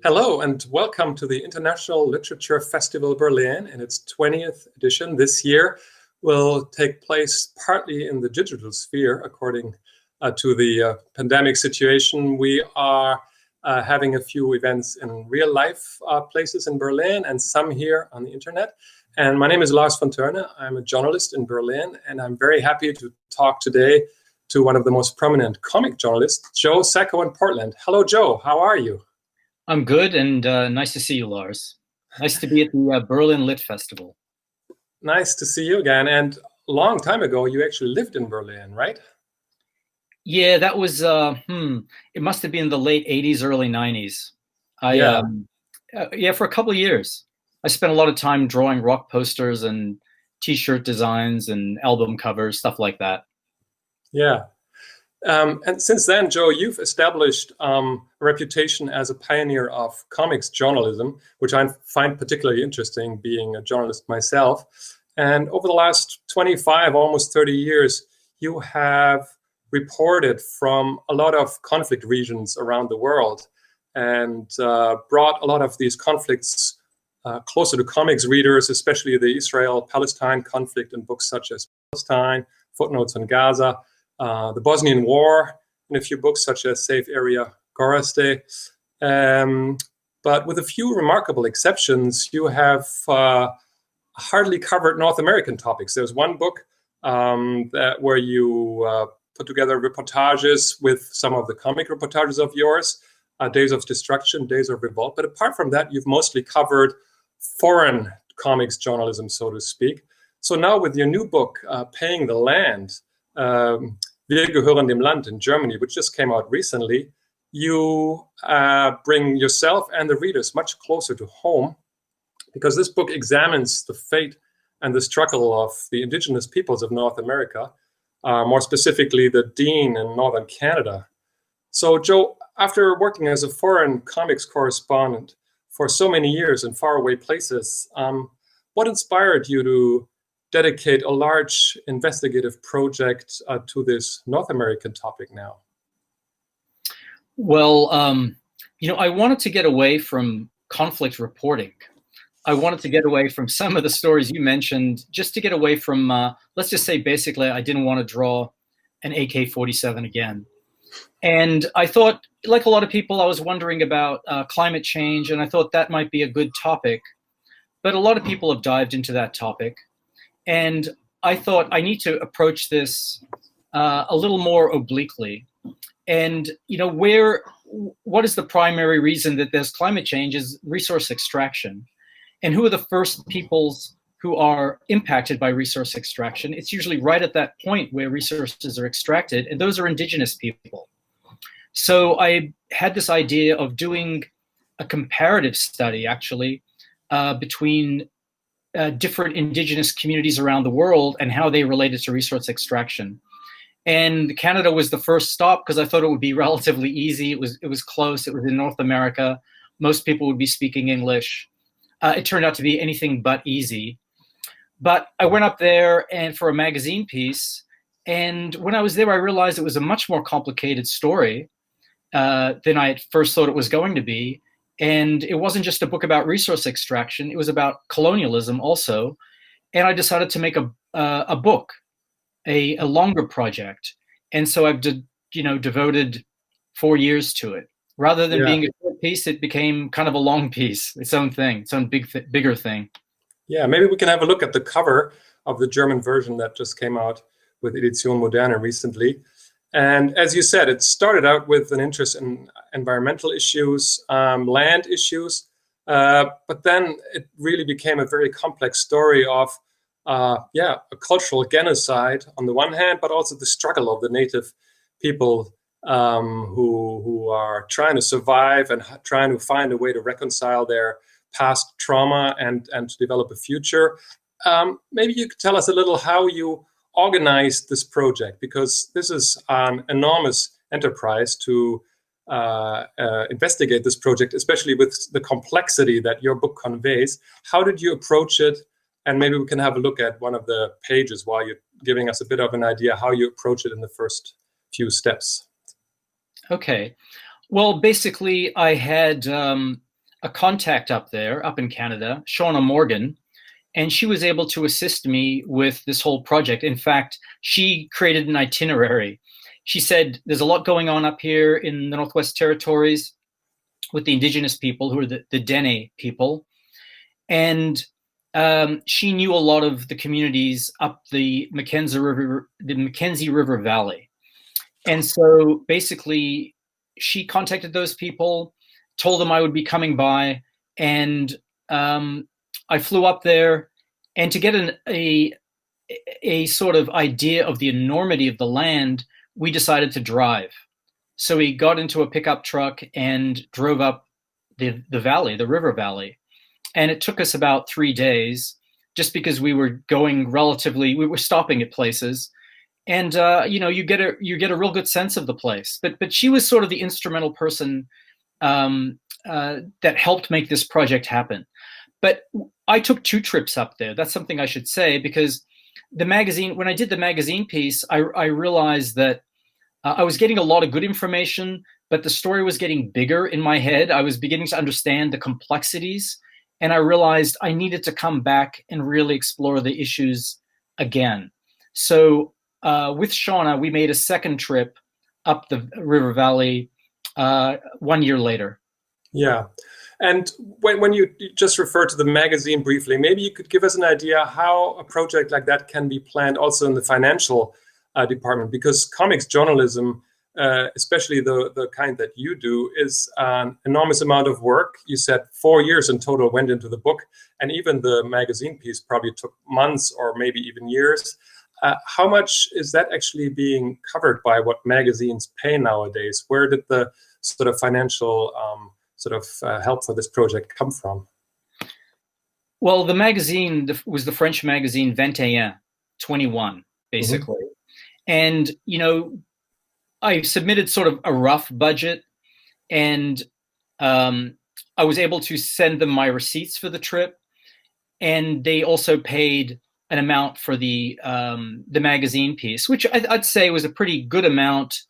Hello and welcome to the International Literature Festival Berlin in its 20th edition. This year will take place partly in the digital sphere, according to the pandemic situation. We are having a few events in real life places in Berlin and some here on the internet. And my name is Lars von Törne. I'm a journalist in Berlin, and I'm very happy to talk today to one of the most prominent comic journalists, Joe Sacco in Portland. Hello, Joe. How are you? I'm good, and nice to see you, Lars. Nice to be at the Berlin Lit Festival. Nice to see you again. And a long time ago, you actually lived in Berlin, right? Yeah, that was, it must have been the late 80s, early 90s. For a couple of years. I spent a lot of time drawing rock posters and T-shirt designs and album covers, stuff like that. Yeah. And since then, Joe, you've established a reputation as a pioneer of comics journalism, which I find particularly interesting, being a journalist myself. And over the last 25, almost 30 years, you have reported from a lot of conflict regions around the world and brought a lot of these conflicts closer to comics readers, especially the Israel-Palestine conflict in books such as Palestine, Footnotes on Gaza, the Bosnian War, and a few books such as Safe Area Goreste. But with a few remarkable exceptions, you have hardly covered North American topics. There's one book where you put together reportages with some of the comic reportages of yours, Days of Destruction, Days of Revolt. But apart from that, you've mostly covered foreign comics journalism, so to speak. So now with your new book, Paying the Land, Wir gehören dem Land in Germany, which just came out recently, you bring yourself and the readers much closer to home, because this book examines the fate and the struggle of the indigenous peoples of North America, more specifically the Dene in northern Canada. So, Joe, after working as a foreign comics correspondent for so many years in faraway places, what inspired you to dedicate a large investigative project to this North American topic now? Well, I wanted to get away from conflict reporting. I wanted to get away from some of the stories you mentioned, just to get away from, let's just say, basically, I didn't want to draw an AK-47 again. And I thought, like a lot of people, I was wondering about climate change, and I thought that might be a good topic. But a lot of people have dived into that topic. And I thought I need to approach this a little more obliquely. And, what is the primary reason that there's climate change is resource extraction. And who are the first peoples who are impacted by resource extraction? It's usually right at that point where resources are extracted, and those are indigenous people. So I had this idea of doing a comparative study, actually, between different indigenous communities around the world and how they related to resource extraction. And Canada was the first stop because I thought it would be relatively easy. It was close. It was in North America. Most people would be speaking English. It turned out to be anything but easy. But I went up there and for a magazine piece. And when I was there, I realized it was a much more complicated story than I at first thought it was going to be. And it wasn't just a book about resource extraction. It was about colonialism also. And I decided to make a book, a longer project. And so I've devoted 4 years to it. Rather than being a short piece, it became kind of a long piece, its own thing, its own bigger thing. Yeah, maybe we can have a look at the cover of the German version that just came out with Edition Moderne recently. And as you said, it started out with an interest in environmental issues, land issues, but then it really became a very complex story of, a cultural genocide on the one hand, but also the struggle of the native people who are trying to survive and trying to find a way to reconcile their past trauma and to develop a future. Maybe you could tell us a little how you organized this project, because this is an enormous enterprise to investigate this project, especially with the complexity that your book conveys. How did you approach it? And maybe we can have a look at one of the pages while you're giving us a bit of an idea how you approach it in the first few steps. Okay. Well, basically, I had a contact up there, up in Canada, Shauna Morgan, and she was able to assist me with this whole project. In fact, she created an itinerary. She said, there's a lot going on up here in the Northwest Territories with the indigenous people, who are the Dene people. And she knew a lot of the communities up the Mackenzie River Valley. And so basically, she contacted those people, told them I would be coming by, and I flew up there. And to get a sort of idea of the enormity of the land, we decided to drive. So we got into a pickup truck and drove up the valley, the river valley. And it took us about 3 days, just because we were going we were stopping at places. And you get a real good sense of the place. But she was sort of the instrumental person that helped make this project happen. But I took 2 trips up there. That's something I should say, because the magazine, when I did the magazine piece, I realized that I was getting a lot of good information, but the story was getting bigger in my head. I was beginning to understand the complexities, and I realized I needed to come back and really explore the issues again. So with Shauna, we made a second trip up the river valley 1 year later. Yeah. And when you just refer to the magazine briefly, maybe you could give us an idea how a project like that can be planned also in the financial department, because comics journalism, especially the kind that you do, is an enormous amount of work. You said 4 years in total went into the book, and even the magazine piece probably took months or maybe even years. How much is that actually being covered by what magazines pay nowadays? Where did the sort of financial help for this project come from? Well, the magazine was the French magazine 21, basically. Mm-hmm. And, I submitted sort of a rough budget, and I was able to send them my receipts for the trip. And they also paid an amount for the magazine piece, which I'd say was a pretty good amount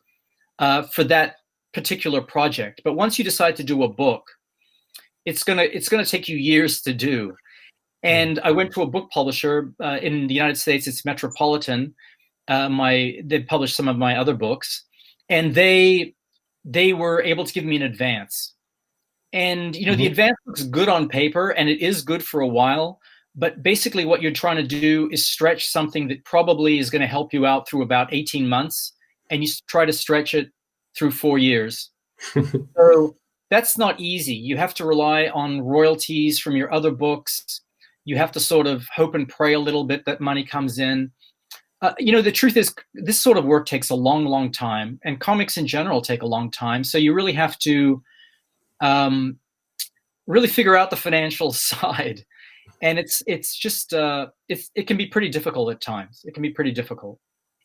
for that particular project. But once you decide to do a book, it's gonna take you years to do. And I went to a book publisher in the United States. It's Metropolitan. They published some of my other books, and they were able to give me an advance. And mm-hmm. The advance looks good on paper, and it is good for a while. But basically, what you're trying to do is stretch something that probably is going to help you out through about 18 months, and you try to stretch it through 4 years. So that's not easy. You have to rely on royalties from your other books. You have to sort of hope and pray a little bit that money comes in. The truth is, this sort of work takes a long, long time, and comics in general take a long time. So you really have to really figure out the financial side. And it can be pretty difficult at times. It can be pretty difficult.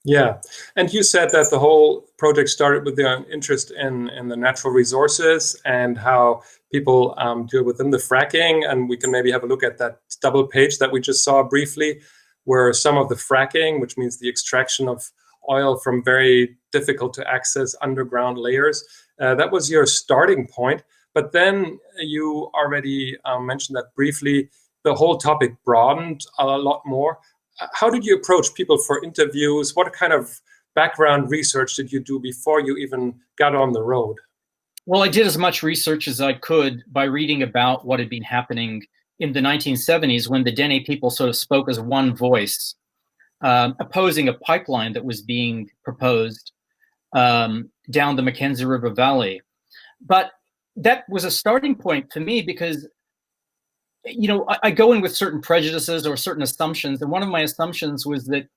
Yeah. And you said that the whole project started with their interest in the natural resources and how people deal within the fracking. And we can maybe have a look at that double page that we just saw briefly, where some of the fracking, which means the extraction of oil from very difficult to access underground layers, that was your starting point. But then you already mentioned that briefly, the whole topic broadened a lot more. How did you approach people for interviews? What kind of background research did you do before you even got on the road? Well, I did as much research as I could by reading about what had been happening in the 1970s when the Dene people sort of spoke as one voice, opposing a pipeline that was being proposed down the Mackenzie River Valley. But that was a starting point for me because I go in with certain prejudices or certain assumptions, and one of my assumptions was that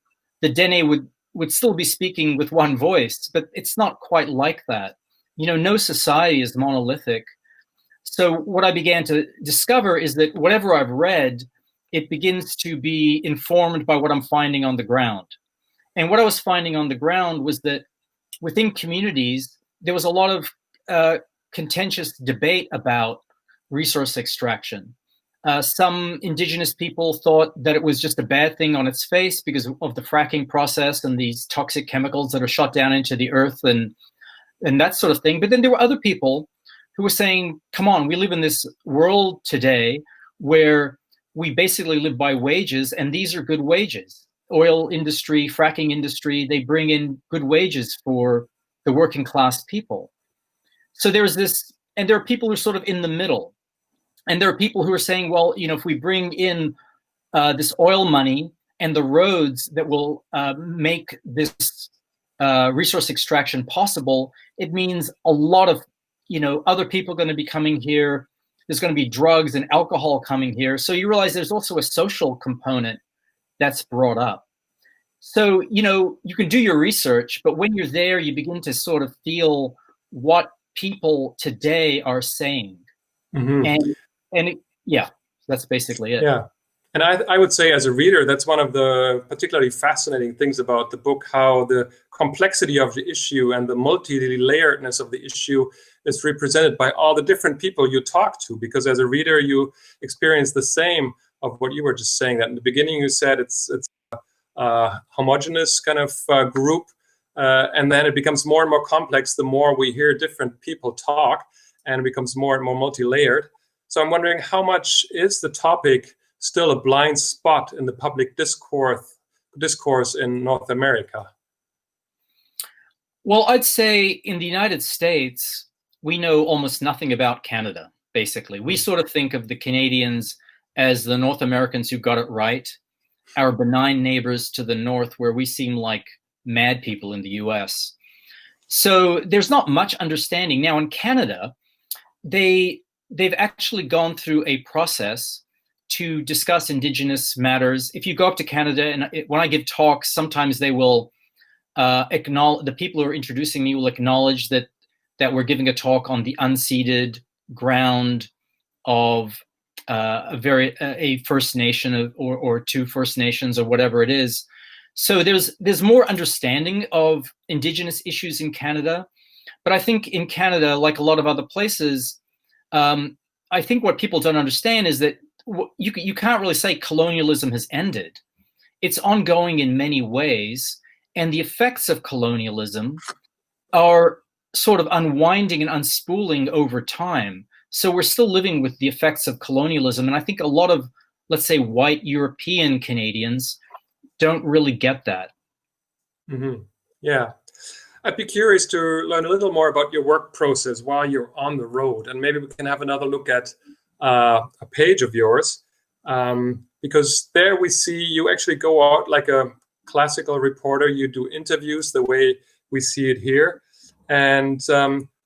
the Dene would still be speaking with one voice, but it's not quite like that. No society is monolithic. So what I began to discover is that whatever I've read, it begins to be informed by what I'm finding on the ground. And what I was finding on the ground was that within communities, there was a lot of contentious debate about resource extraction. Some indigenous people thought that it was just a bad thing on its face because of the fracking process and these toxic chemicals that are shot down into the earth and that sort of thing. But then there were other people who were saying, come on, we live in this world today where we basically live by wages, and these are good wages. Oil industry, fracking industry, they bring in good wages for the working class people. So there's this, and there are people who are sort of in the middle. And there are people who are saying, well, if we bring in this oil money and the roads that will make this resource extraction possible, it means a lot of, other people are going to be coming here. There's going to be drugs and alcohol coming here. So you realize there's also a social component that's brought up. So, you can do your research, but when you're there, you begin to sort of feel what people today are saying. Mm-hmm. Yeah, that's basically it. Yeah. And I would say as a reader, that's one of the particularly fascinating things about the book, how the complexity of the issue and the multi-layeredness of the issue is represented by all the different people you talk to. Because as a reader, you experience the same of what you were just saying, that in the beginning you said it's a homogeneous kind of group. And then it becomes more and more complex the more we hear different people talk, and it becomes more and more multi-layered. So I'm wondering, how much is the topic still a blind spot in the public discourse in North America? Well, I'd say in the United States, we know almost nothing about Canada, basically. We sort of think of the Canadians as the North Americans who got it right, our benign neighbors to the north, where we seem like mad people in the US. So there's not much understanding. Now in Canada, they've actually gone through a process to discuss Indigenous matters. If you go up to Canada, and when I give talks, sometimes they will acknowledge, the people who are introducing me will acknowledge that we're giving a talk on the unceded ground of a First Nation or two First Nations or whatever it is. So there's more understanding of Indigenous issues in Canada. But I think in Canada, like a lot of other places, I think what people don't understand is that you can't really say colonialism has ended. It's ongoing in many ways, and the effects of colonialism are sort of unwinding and unspooling over time. So we're still living with the effects of colonialism, and I think a lot of, let's say, white European Canadians don't really get that. Mm-hmm. Yeah. I'd be curious to learn a little more about your work process while you're on the road, and maybe we can have another look at a page of yours, because there we see you actually go out like a classical reporter. You do interviews the way we see it here, and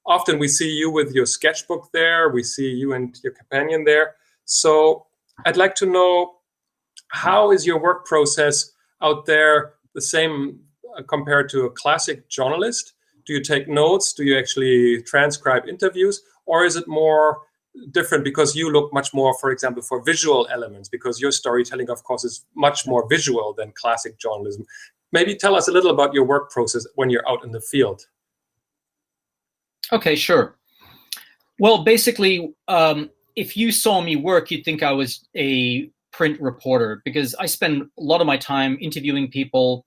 often we see you with your sketchbook there. We see you and your companion there. So I'd like to know, how is your work process out there the same compared to a classic journalist? Do you take notes? Do you actually transcribe interviews? Or is it more different because you look much more, for example, for visual elements, because your storytelling, of course, is much more visual than classic journalism? Maybe tell us a little about your work process when you're out in the field. Okay, sure. Well, basically, if you saw me work, you'd think I was a print reporter, because I spend a lot of my time interviewing people,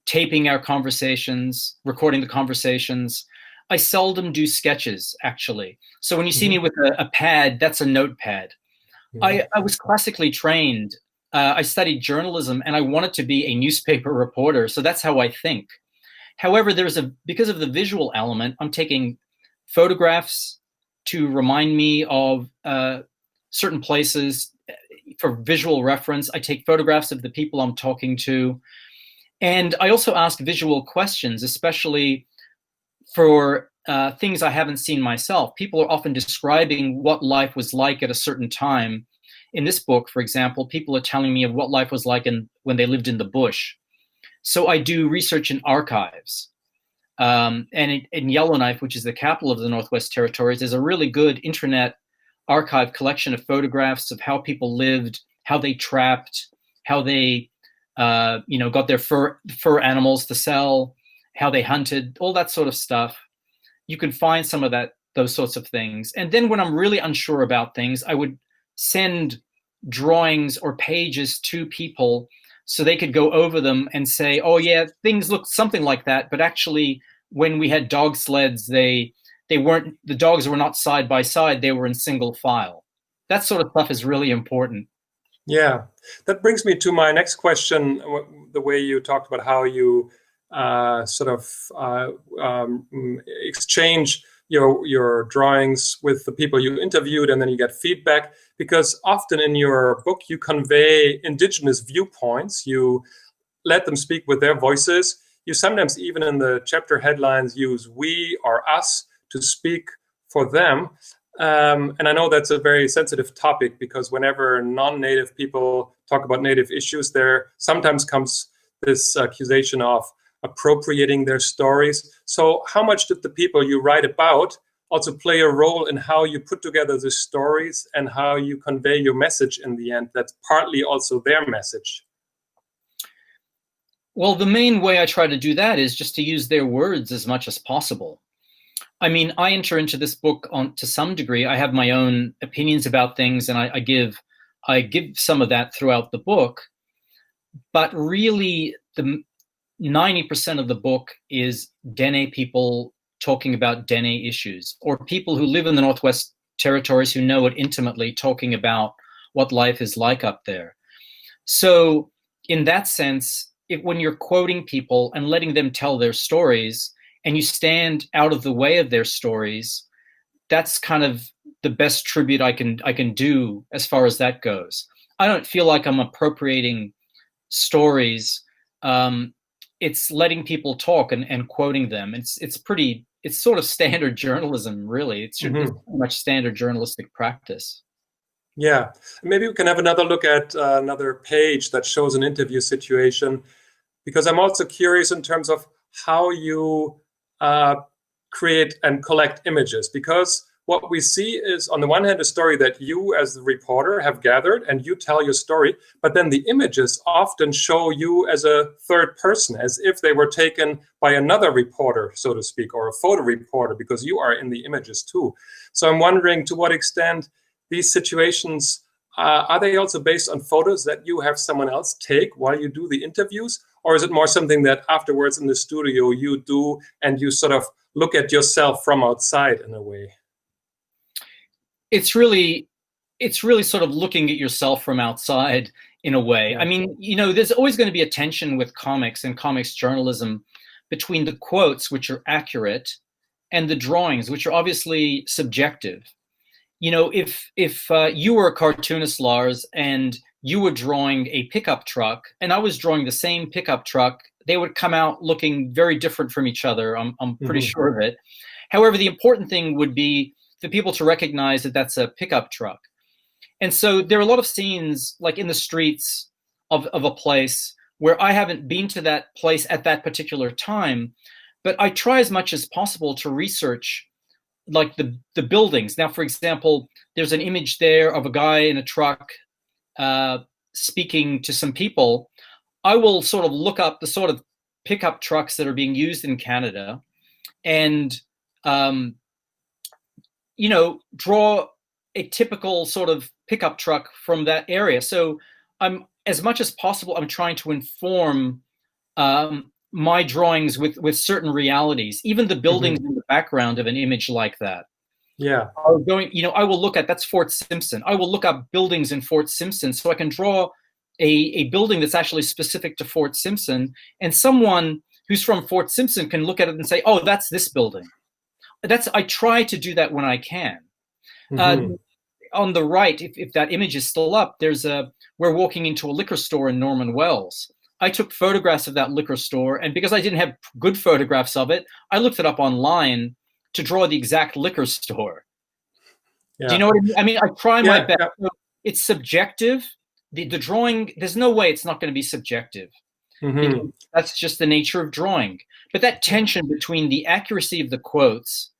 taping our conversations, recording the conversations. I seldom do sketches, actually. So when you see me with a pad, that's a notepad. I was classically trained. I studied journalism, and I wanted to be a newspaper reporter. So that's how I think. However, because of the visual element, I'm taking photographs to remind me of certain places for visual reference. I take photographs of the people I'm talking to. And I also ask visual questions, especially for things I haven't seen myself. People are often describing what life was like at a certain time. In this book, for example, people are telling me of what life was like when they lived in the bush. So I do research in archives. And in Yellowknife, which is the capital of the Northwest Territories, there's a really good internet archive collection of photographs of how people lived, how they trapped, how they got their fur animals to sell, how they hunted, all that sort of stuff. You can find some of those sorts of things. And then when I'm really unsure about things, I would send drawings or pages to people so they could go over them and say, oh yeah, things look something like that, but actually when we had dog sleds, they the dogs were not side by side, they were in single file. That sort of stuff is really important. Yeah, that brings me to my next question. The way you talked about how you exchange your drawings with the people you interviewed, and then you get feedback, because often in your book you convey indigenous viewpoints. You let them speak with their voices. You sometimes even in the chapter headlines use we or us to speak for them. And I know that's a very sensitive topic, because whenever non-native people talk about native issues, there sometimes comes this accusation of appropriating their stories. So how much did the people you write about also play a role in how you put together the stories and how you convey your message in the end? That's partly also their message. Well, the main way I try to do that is just to use their words as much as possible. I mean, I enter into this book to some degree. I have my own opinions about things, and I give some of that throughout the book. But really, the 90% of the book is Dene people talking about Dene issues, or people who live in the Northwest Territories who know it intimately, talking about what life is like up there. So in that sense, when you're quoting people and letting them tell their stories, and you stand out of the way of their stories, that's kind of the best tribute I can do as far as that goes. I don't feel like I'm appropriating stories. It's letting people talk and quoting them. It's sort of standard journalism, really. It's pretty much standard journalistic practice. Yeah, maybe we can have another look at another page that shows an interview situation, because I'm also curious in terms of how you create and collect images, because what we see is, on the one hand, a story that you as the reporter have gathered and you tell your story, but then the images often show you as a third person, as if they were taken by another reporter, so to speak, or a photo reporter, because you are in the images too. So I'm wondering to what extent these situations, are they also based on photos that you have someone else take while you do the interviews? Or is it more something that afterwards in the studio you do and you sort of look at yourself from outside in a way? It's really sort of looking at yourself from outside in a way. I mean, there's always going to be a tension with comics and comics journalism between the quotes, which are accurate, and the drawings, which are obviously subjective. If you were a cartoonist, Lars, and you were drawing a pickup truck, and I was drawing the same pickup truck, they would come out looking very different from each other. I'm pretty sure of it. However, the important thing would be for people to recognize that that's a pickup truck. And so there are a lot of scenes, like in the streets of a place, where I haven't been to that place at that particular time, but I try as much as possible to research like the buildings. Now, for example, there's an image there of a guy in a truck speaking to some people. I will sort of look up the sort of pickup trucks that are being used in Canada and draw a typical sort of pickup truck from that area. So as much as possible, I'm trying to inform my drawings with certain realities, even the buildings in the background of an image like that. Yeah. I will look at, that's Fort Simpson. I will look up buildings in Fort Simpson so I can draw a building that's actually specific to Fort Simpson, and someone who's from Fort Simpson can look at it and say, oh, that's this building. I try to do that when I can. On the right, if that image is still up, we're walking into a liquor store in Norman Wells. I took photographs of that liquor store, and because I didn't have good photographs of it, I looked it up online to draw the exact liquor store. Yeah. Do you know what I mean? I mean, I try my best. Yeah. It's subjective. The drawing, there's no way it's not going to be subjective. That's just the nature of drawing. But that tension between the accuracy of the quotes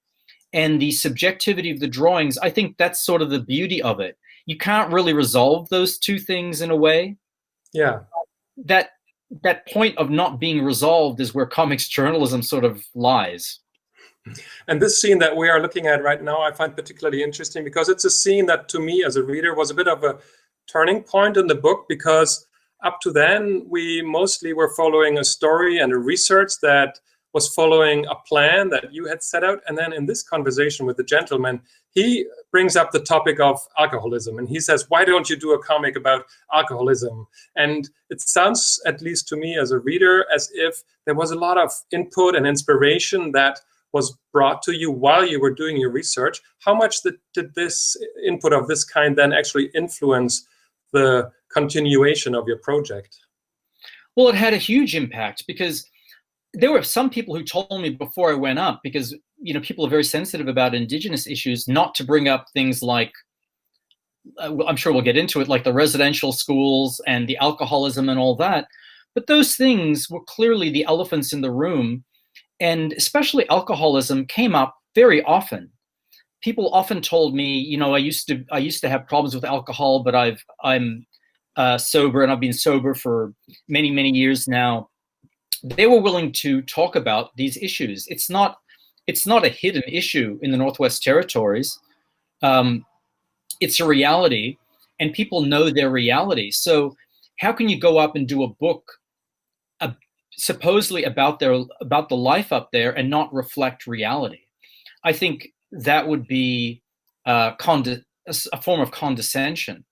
and the subjectivity of the drawings, I think that's sort of the beauty of it. You can't really resolve those two things in a way. Yeah. That point of not being resolved is where comics journalism sort of lies. And this scene that we are looking at right now, I find particularly interesting because it's a scene that to me as a reader was a bit of a turning point in the book, because up to then we mostly were following a story and a research that was following a plan that you had set out. And then in this conversation with the gentleman, he brings up the topic of alcoholism. And he says, why don't you do a comic about alcoholism? And it sounds, at least to me as a reader, as if there was a lot of input and inspiration that was brought to you while you were doing your research. How much did this input of this kind then actually influence the continuation of your project? Well, it had a huge impact, because there were some people who told me before I went up, because people are very sensitive about indigenous issues, not to bring up things like, I'm sure we'll get into it, like the residential schools and the alcoholism and all that. But those things were clearly the elephants in the room, and especially alcoholism came up very often. People often told me, I used to have problems with alcohol, but I'm sober, and I've been sober for many, many years now. They were willing to talk about these issues. It's not a hidden issue in the Northwest Territories. It's a reality, and people know their reality. So how can you go up and do a book supposedly about the life up there and not reflect reality? I think that would be a form of condescension.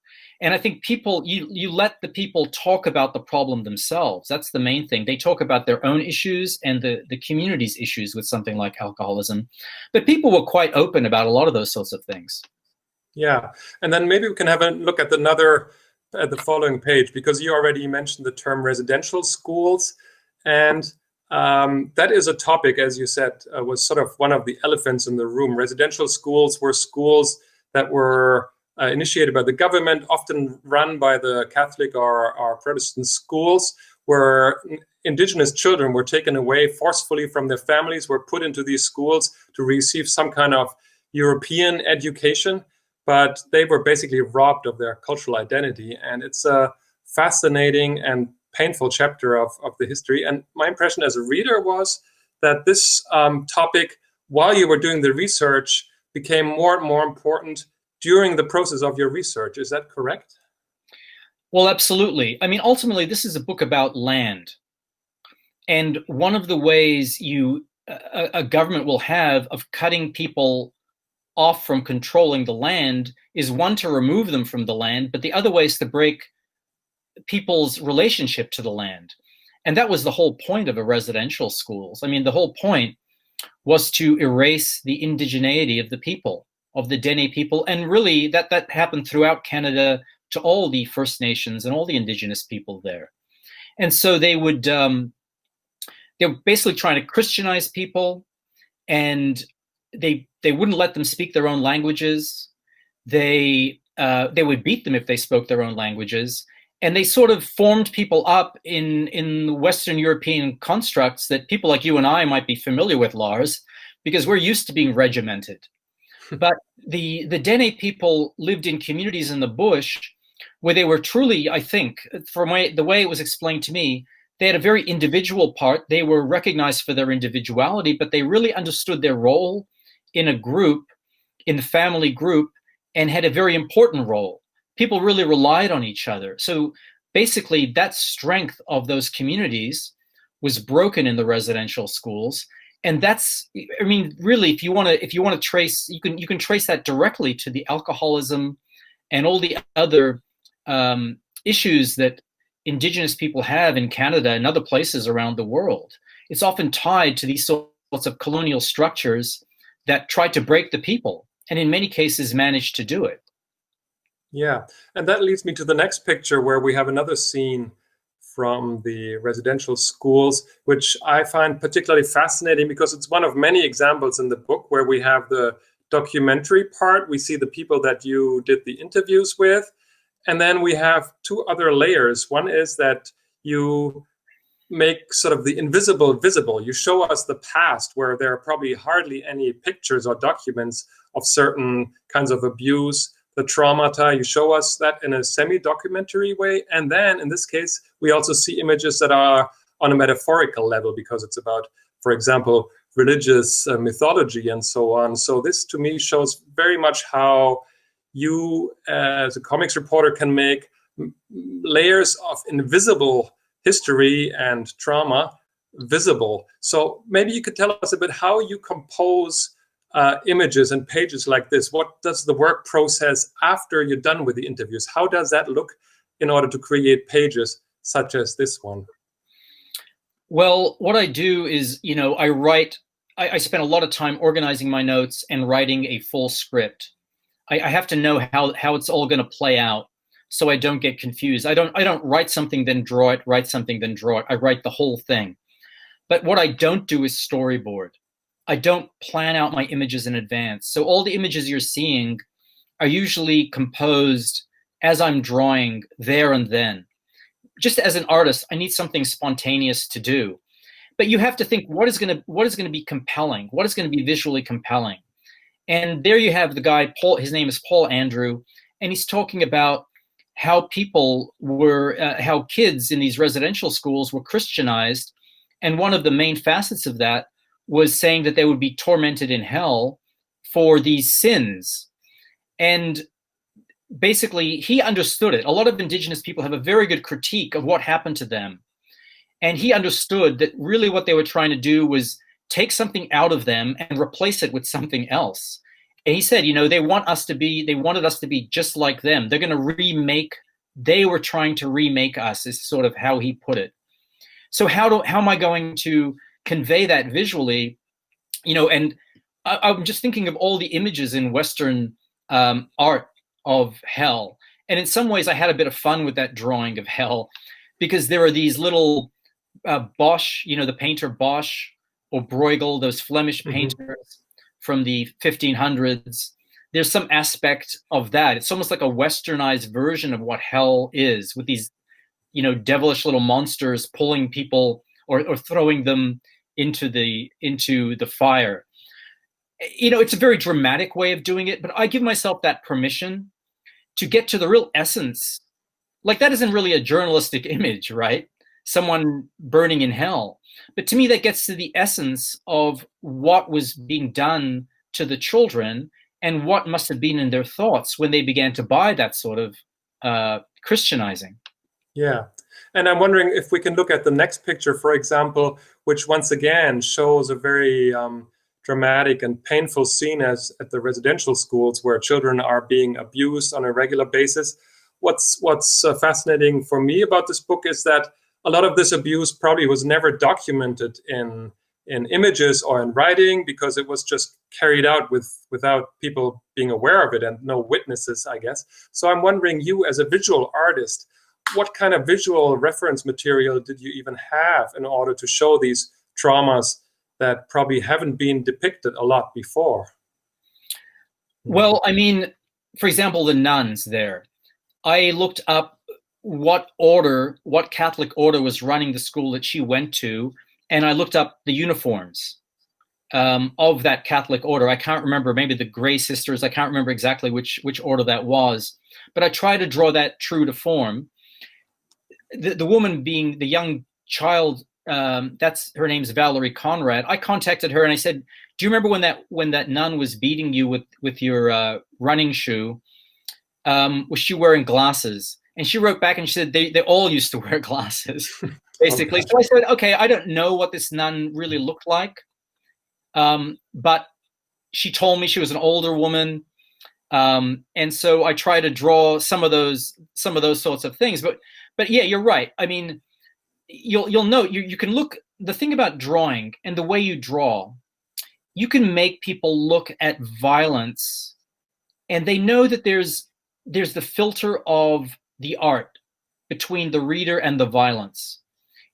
And I think you let the people talk about the problem themselves. That's the main thing. They talk about their own issues and the community's issues with something like alcoholism. But people were quite open about a lot of those sorts of things. Yeah. And then maybe we can have a look at the following page, because you already mentioned the term residential schools. And that is a topic, as you said, was sort of one of the elephants in the room. Residential schools were schools that were initiated by the government, often run by the Catholic or Protestant schools, where indigenous children were taken away forcefully from their families, were put into these schools to receive some kind of European education, but they were basically robbed of their cultural identity. And it's a fascinating and painful chapter of the history. And my impression as a reader was that this topic, while you were doing the research, became more and more important during the process of your research. Is that correct? Well, absolutely. I mean, ultimately, this is a book about land. And one of the ways a government will have of cutting people off from controlling the land is, one, to remove them from the land, but the other way is to break people's relationship to the land. And that was the whole point of the residential schools. I mean, the whole point was to erase the indigeneity of the people, of the Dene people. And really that happened throughout Canada to all the First Nations and all the indigenous people there. And so they were basically trying to Christianize people, and they wouldn't let them speak their own languages. They would beat them if they spoke their own languages. And they sort of formed people up in Western European constructs that people like you and I might be familiar with, Lars, because we're used to being regimented. But the Dene people lived in communities in the bush where they were truly, I think, from the way it was explained to me, they had a very individual part. They were recognized for their individuality, but they really understood their role in a group, in the family group, and had a very important role. People really relied on each other. So basically, that strength of those communities was broken in the residential schools. And that's, I mean, really, if you want to trace, you can trace that directly to the alcoholism and all the other issues that Indigenous people have in Canada and other places around the world. It's often tied to these sorts of colonial structures that try to break the people, and in many cases manage to do it. Yeah, and that leads me to the next picture, where we have another scene from the residential schools, which I find particularly fascinating because it's one of many examples in the book where we have the documentary part. We see the people that you did the interviews with, and then we have two other layers. One is that you make sort of the invisible visible. You show us the past, where there are probably hardly any pictures or documents of certain kinds of abuse, the traumata. You show us that in a semi-documentary way. And then in this case, we also see images that are on a metaphorical level, because it's about, for example, religious mythology and so on. So this to me shows very much how you as a comics reporter can make layers of invisible history and trauma visible. So maybe you could tell us a bit how you compose images and pages like this. What does the work process after you're done with the interviews? How does that look in order to create pages such as this one? Well, what I do is, I write. I spend a lot of time organizing my notes and writing a full script. I have to know how it's all going to play out, so I don't get confused. I don't write something then draw it, write something then draw it. I write the whole thing. But what I don't do is storyboard. I don't plan out my images in advance. So all the images you're seeing are usually composed as I'm drawing there and then. Just as an artist, I need something spontaneous to do. But you have to think, what is going to be compelling? What is going to be visually compelling? And there you have the guy, Paul. His name is Paul Andrew, and he's talking about how how kids in these residential schools were Christianized. And one of the main facets of that was saying that they would be tormented in hell for these sins. And basically, he understood it. A lot of indigenous people have a very good critique of what happened to them. And he understood that really what they were trying to do was take something out of them and replace it with something else. And he said, they wanted us to be just like them. They're going to they were trying to remake us, is sort of how he put it. So how am I going to convey that visually? And I'm just thinking of all the images in Western art of hell. And in some ways I had a bit of fun with that drawing of hell, because there are these little Bosch, the painter Bosch or Bruegel, those Flemish painters from the 1500s. There's some aspect of that. It's almost like a westernized version of what hell is, with these, devilish little monsters pulling people or throwing them into the fire. It's a very dramatic way of doing it, but I give myself that permission to get to the real essence. Like, that isn't really a journalistic image, right? Someone burning in hell. But to me, that gets to the essence of what was being done to the children and what must have been in their thoughts when they began to buy that sort of Christianizing. Yeah. And I'm wondering if we can look at the next picture, for example, which once again shows a very dramatic and painful scene at the residential schools where children are being abused on a regular basis. What's fascinating for me about this book is that a lot of this abuse probably was never documented in images or in writing, because it was just carried out without people being aware of it and no witnesses, I guess. So I'm wondering, you as a visual artist, what kind of visual reference material did you even have in order to show these traumas that probably haven't been depicted a lot before? Well, I mean, for example, the nuns there. I looked up what Catholic order was running the school that she went to, and I looked up the uniforms of that Catholic order. I can't remember, maybe the Grey Sisters. I can't remember exactly which order that was, but I tried to draw that true to form. The woman being the young child, her name's Valerie Conrad. I contacted her and I said, "Do you remember when that nun was beating you with your running shoe? Was she wearing glasses?" And she wrote back and she said they all used to wear glasses, basically. So I said, okay, I don't know what this nun really looked like, but she told me she was an older woman, and so I try to draw some of those sorts of things. But yeah, you're right. I mean, you'll know, you can look. The thing about drawing and the way you draw, you can make people look at violence, and they know that there's the filter of the art between the reader and the violence.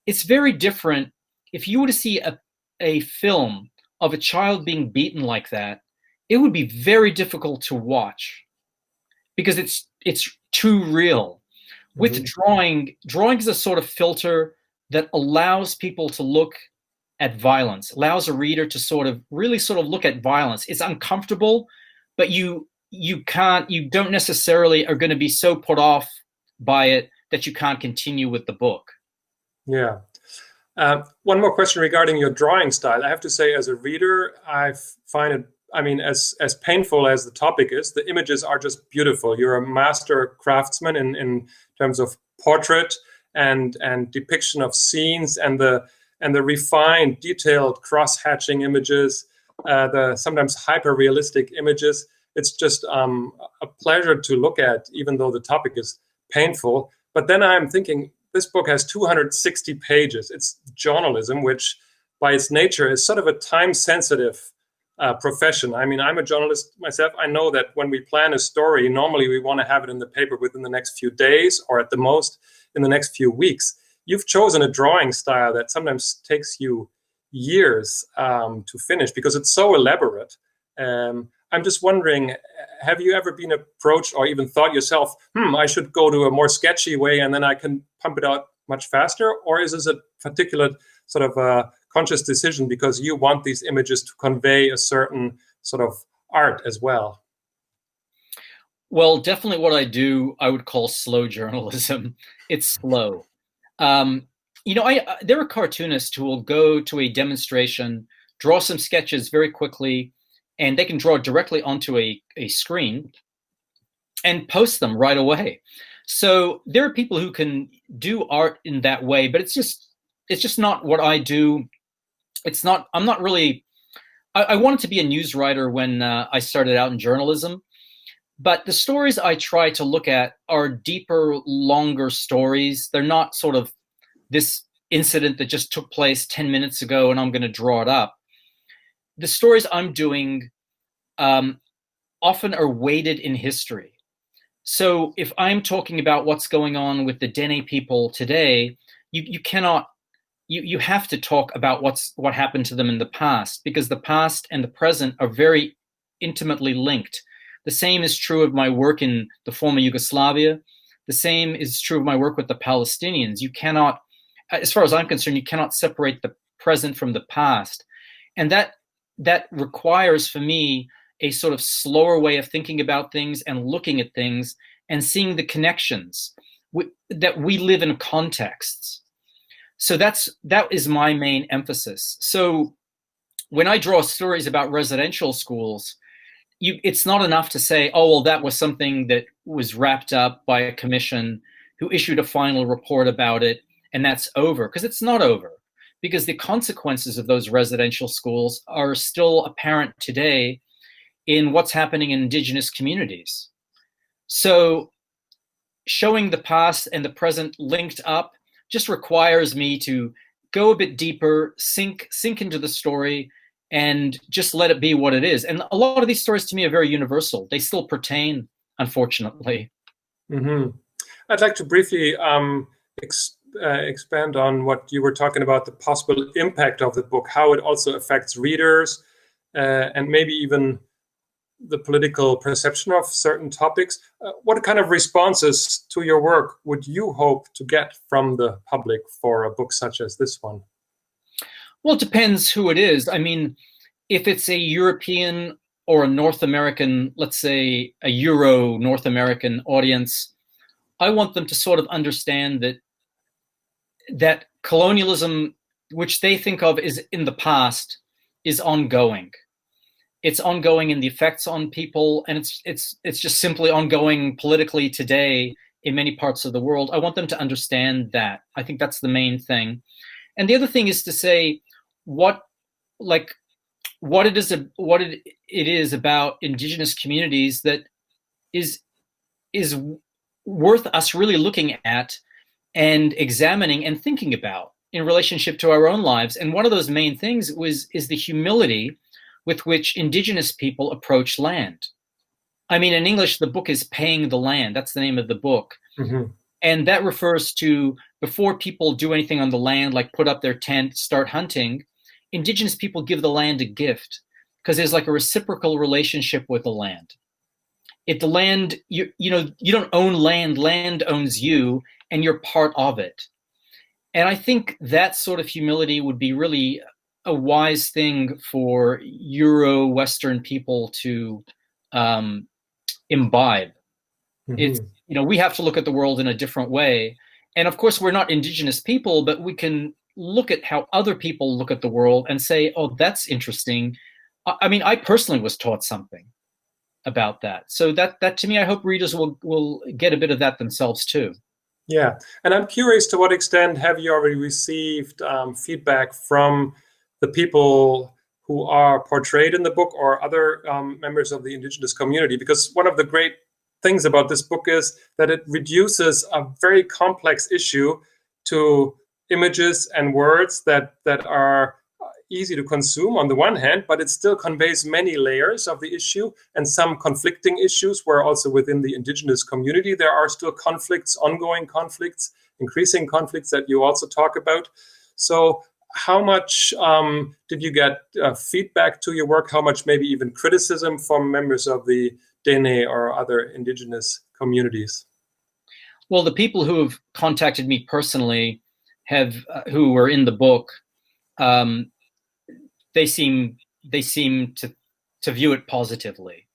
It's very different if you were to see a film of a child being beaten like that. It would be very difficult to watch because it's too real. With drawing is a sort of filter that allows people to look at violence, allows a reader to really look at violence. It's uncomfortable, but you don't necessarily are going to be so put off by it that you can't continue with the book. Yeah. One more question regarding your drawing style. I have to say, as a reader, I find it, I mean, as painful as the topic is, the images are just beautiful. You're a master craftsman in terms of portrait and depiction of scenes, and the and the refined, detailed cross-hatching images, the sometimes hyper-realistic images. It's just a pleasure to look at, even though the topic is painful. But then I'm thinking, this book has 260 pages. It's journalism, which by its nature is sort of a time-sensitive profession. I mean, I'm a journalist myself. I know that when we plan a story, normally we want to have it in the paper within the next few days, or at the most in the next few weeks. You've chosen a drawing style that sometimes takes you years to finish because it's so elaborate. I'm just wondering, have you ever been approached or even thought yourself, I should go to a more sketchy way and then I can pump it out much faster? Or is this a particular sort of a conscious decision because you want these images to convey a certain sort of art as well? Well, definitely what I do, I would call slow journalism. It's slow. There are cartoonists who will go to a demonstration, draw some sketches very quickly, and they can draw directly onto a screen and post them right away. So there are people who can do art in that way, but it's just not what I do. I'm not really, I wanted to be a news writer when I started out in journalism, but the stories I try to look at are deeper, longer stories. They're not sort of this incident that just took place 10 minutes ago and I'm going to draw it up. The stories I'm doing often are weighted in history. So if I'm talking about what's going on with the Dene people today, you have to talk about what happened to them in the past, because the past and the present are very intimately linked. The same is true of my work in the former Yugoslavia. The same is true of my work with the Palestinians. You cannot, as far as I'm concerned, you cannot separate the present from the past. And that requires for me a sort of slower way of thinking about things and looking at things and seeing the connections that we live in contexts. So that is my main emphasis. So when I draw stories about residential schools, it's not enough to say, oh, well, that was something that was wrapped up by a commission who issued a final report about it, and that's over, because it's not over. Because the consequences of those residential schools are still apparent today in what's happening in indigenous communities. So showing the past and the present linked up just requires me to go a bit deeper, sink into the story, and just let it be what it is. And a lot of these stories to me are very universal. They still pertain, unfortunately. Mm-hmm. I'd like to briefly expand on what you were talking about, the possible impact of the book, how it also affects readers, and maybe even the political perception of certain topics. What kind of responses to your work would you hope to get from the public for a book such as this one? Well, it depends who it is. I mean, if it's a European or a North American, let's say a Euro North American audience, I want them to sort of understand that colonialism, which they think of as in the past, is ongoing. It's ongoing in the effects on people, and it's just simply ongoing politically today in many parts of the world. I want them to understand that. I think that's the main thing. And the other thing is to say what it is about indigenous communities that is worth us really looking at and examining and thinking about in relationship to our own lives. And one of those main things is the humility with which indigenous people approach land. I mean, in English, the book is Paying the Land. That's the name of the book. Mm-hmm. And that refers to before people do anything on the land, like put up their tent, start hunting, indigenous people give the land a gift because there's like a reciprocal relationship with the land. If the land, you don't own land, land owns you, and you're part of it. And I think that sort of humility would be really a wise thing for Euro-Western people to imbibe. Mm-hmm. It's, we have to look at the world in a different way. And of course, we're not indigenous people, but we can look at how other people look at the world and say, oh, that's interesting. I mean, I personally was taught something about that. So that to me, I hope readers will get a bit of that themselves too. Yeah, and I'm curious, to what extent have you already received feedback from the people who are portrayed in the book or other members of the indigenous community? Because one of the great things about this book is that it reduces a very complex issue to images and words that are easy to consume on the one hand, but it still conveys many layers of the issue and some conflicting issues where also within the indigenous community there are still conflicts, ongoing conflicts, increasing conflicts that you also talk about. So how much did you get feedback to your work? How much maybe even criticism from members of the Dene or other indigenous communities? Well, the people who have contacted me personally who were in the book, they seem to view it positively.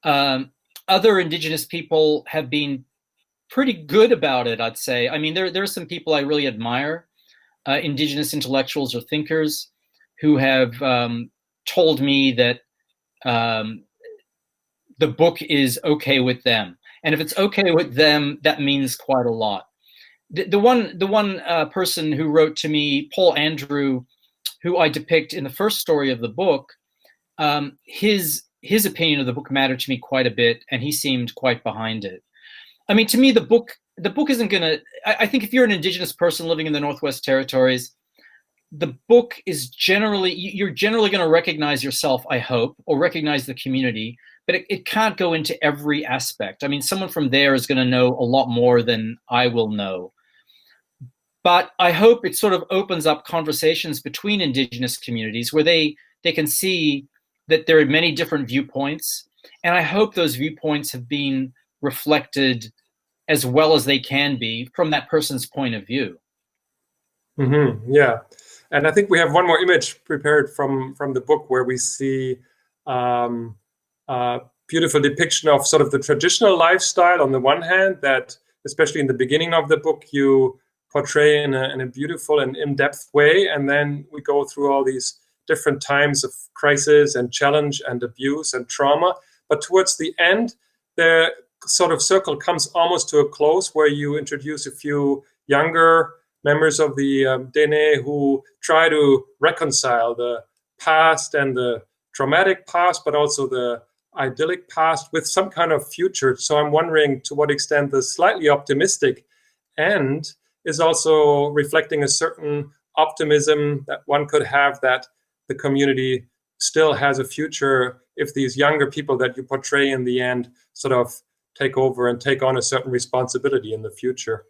Other indigenous people have been pretty good about it, I'd say. I mean, there are some people I really admire, indigenous intellectuals or thinkers, who have told me that the book is okay with them. And if it's okay with them, that means quite a lot. The one person who wrote to me, Paul Andrew, who I depict in the first story of the book, his opinion of the book mattered to me quite a bit, and he seemed quite behind it. I mean, to me, the book isn't gonna. I think if you're an indigenous person living in the Northwest Territories, the book is you're generally going to recognize yourself, I hope, or recognize the community, but it can't go into every aspect. I mean, someone from there is going to know a lot more than I will know. But I hope it sort of opens up conversations between indigenous communities where they can see that there are many different viewpoints. And I hope those viewpoints have been reflected as well as they can be from that person's point of view. Mm-hmm. Yeah. And I think we have one more image prepared from the book where we see a beautiful depiction of sort of the traditional lifestyle on the one hand, that especially in the beginning of the book, you portray in a beautiful and in-depth way. And then we go through all these different times of crisis and challenge and abuse and trauma. But towards the end, the sort of circle comes almost to a close where you introduce a few younger members of the Dene who try to reconcile the past and the traumatic past, but also the idyllic past with some kind of future. So I'm wondering to what extent the slightly optimistic end is also reflecting a certain optimism that one could have, that the community still has a future if these younger people that you portray in the end sort of take over and take on a certain responsibility in the future.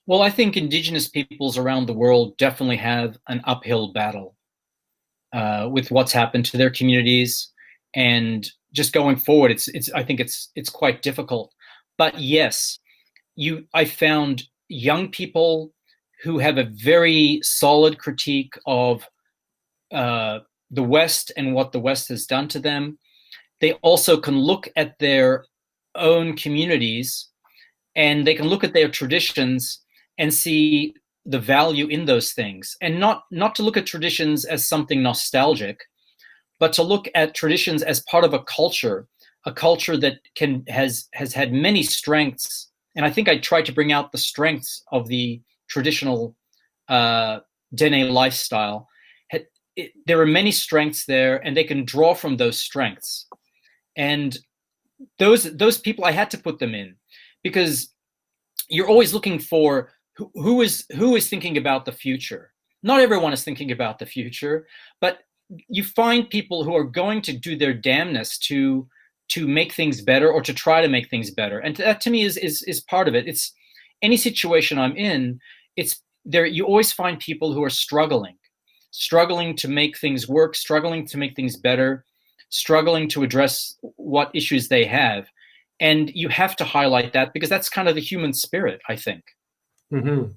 Well, I think indigenous peoples around the world definitely have an uphill battle with what's happened to their communities, and just going forward, I think it's quite difficult. But yes, I found young people who have a very solid critique of the West and what the West has done to them. They also can look at their own communities and they can look at their traditions and see the value in those things, and not to look at traditions as something nostalgic, but to look at traditions as part of a culture that has had many strengths. And I think I tried to bring out the strengths of the traditional Dene lifestyle. There are many strengths there, and they can draw from those strengths. And those people, I had to put them in, because you're always looking for who is thinking about the future. Not everyone is thinking about the future, but you find people who are going to do their damnness to make things better, or to try to make things better. And that to me is part of it. It's any situation I'm in, it's there. You always find people who are struggling to make things work, struggling to make things better, struggling to address what issues they have. And you have to highlight that, because that's kind of the human spirit, I think. Mm-hmm.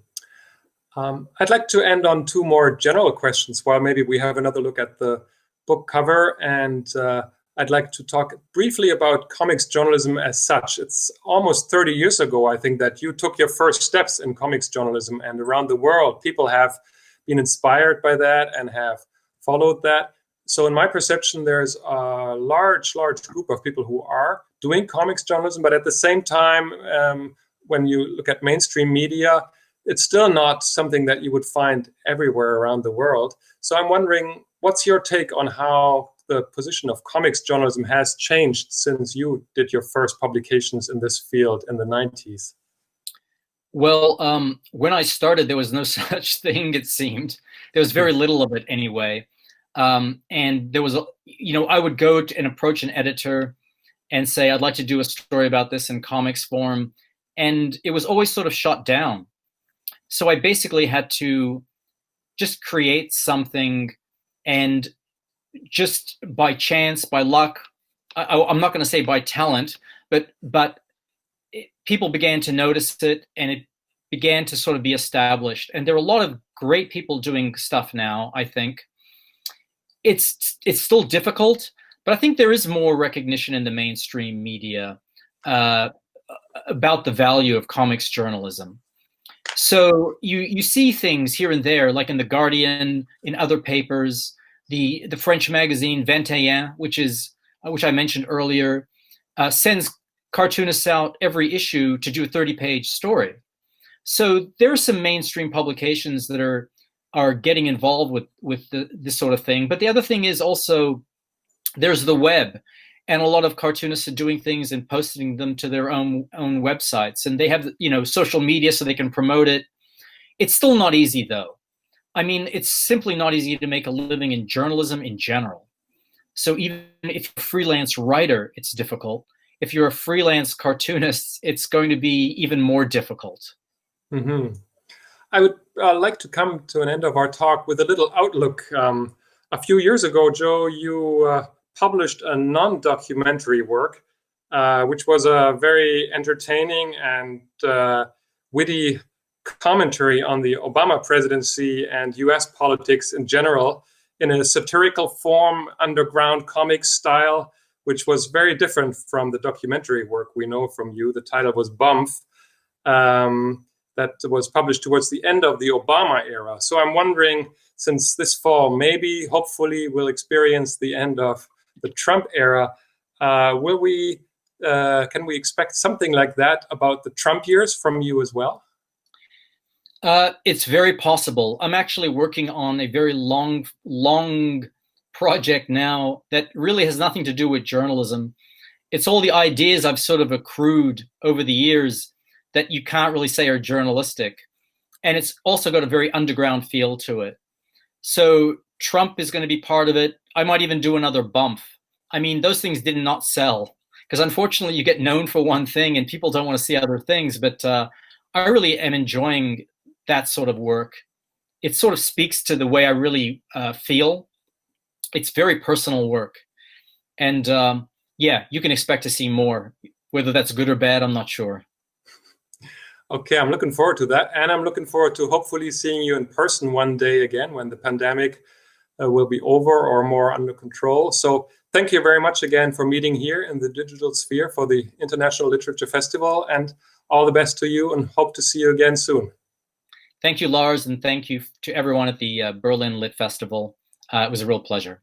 I'd like to end on two more general questions while maybe we have another look at the book cover. And I'd like to talk briefly about comics journalism as such. It's almost 30 years ago, I think, that you took your first steps in comics journalism, and around the world, people have been inspired by that and have followed that. So in my perception, there's a large group of people who are doing comics journalism, but at the same time, when you look at mainstream media, it's still not something that you would find everywhere around the world. So I'm wondering, what's your take on how the position of comics journalism has changed since you did your first publications in this field in the 90s? Well, when I started, there was no such thing, it seemed. There was very little of it anyway. And there was, I would go and approach an editor and say, I'd like to do a story about this in comics form. And it was always sort of shot down. So I basically had to just create something, and just by chance, by luck, I'm not going to say by talent, but people began to notice it, and it began to sort of be established. And there are a lot of great people doing stuff now, I think. It's still difficult, but I think there is more recognition in the mainstream media about the value of comics journalism. So you see things here and there, like in The Guardian, in other papers, the French magazine 21, which I mentioned earlier, sends cartoonists out every issue to do a 30-page story. So there are some mainstream publications that are getting involved with this sort of thing. But the other thing is also there's the web, and a lot of cartoonists are doing things and posting them to their own websites, and they have social media so they can promote it. It's still not easy though. I mean, it's simply not easy to make a living in journalism in general. So even if you're a freelance writer, it's difficult. If you're a freelance cartoonist, it's going to be even more difficult. Mm-hmm. I would like to come to an end of our talk with a little outlook. A few years ago, Joe, you published a non-documentary work, which was a very entertaining and witty commentary on the Obama presidency and US politics in general in a satirical form, underground comics style, which was very different from the documentary work we know from you. The title was Bump. That was published towards the end of the Obama era. So I'm wondering, since this fall, maybe, hopefully, we'll experience the end of the Trump era, can we expect something like that about the Trump years from you as well? It's very possible. I'm actually working on a very long project now that really has nothing to do with journalism. It's all the ideas I've sort of accrued over the years that you can't really say are journalistic. And it's also got a very underground feel to it. So Trump is going to be part of it. I might even do another Bump. I mean, those things did not sell, because unfortunately you get known for one thing and people don't want to see other things. But I really am enjoying that sort of work. It sort of speaks to the way I really feel. It's very personal work. And yeah, you can expect to see more. Whether that's good or bad, I'm not sure. Okay, I'm looking forward to that. And I'm looking forward to hopefully seeing you in person one day again when the pandemic will be over or more under control. So thank you very much again for meeting here in the digital sphere for the International Literature Festival, and all the best to you, and hope to see you again soon. Thank you, Lars, and thank you to everyone at the Berlin Lit Festival. It was a real pleasure.